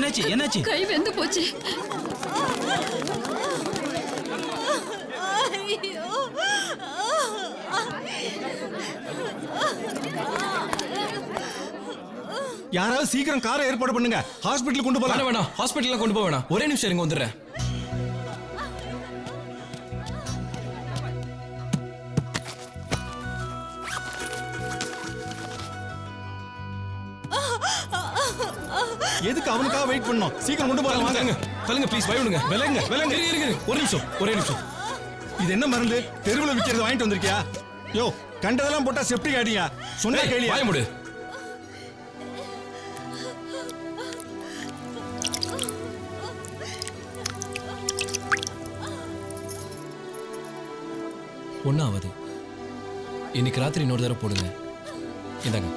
என்னாச்சு என்னாச்சு? கை வெந்து போச்சு. யாராவது சீக்கிரம் காரை ஏற்பாடு பண்ணுங்க, ஹாஸ்பிட்டல் கொண்டு போலாம். வேணாம், ஹாஸ்பிட்டல்ல கொண்டு போக வேணாம். ஒரே நிமிஷம் இருங்க, வந்துடுறேன். எதுக்கு அவனுக்காக வெயிட் பண்ணோம்? சீக்கிரம் கொண்டு போலாம் வாங்க. தள்ளுங்க ப்ளீஸ், பயப்படுங்க. விலங்க விலங்க. இருங்க ஒரு நிமிஷம், ஒரே நிமிஷம். இது என்ன மருந்து? தெருவில் விற்கிறது வாங்கிட்டு வந்திருக்கியா? யோ, கண்டதெல்லாம் போட்டா செப்டிக் ஆயிடுயா. சொன்னா கேளியா? வாய மூடு. ஒன்னாவது இன்னைக்கு ராத்திரி இன்னொரு தடவை போடுங்க. இந்தாங்க.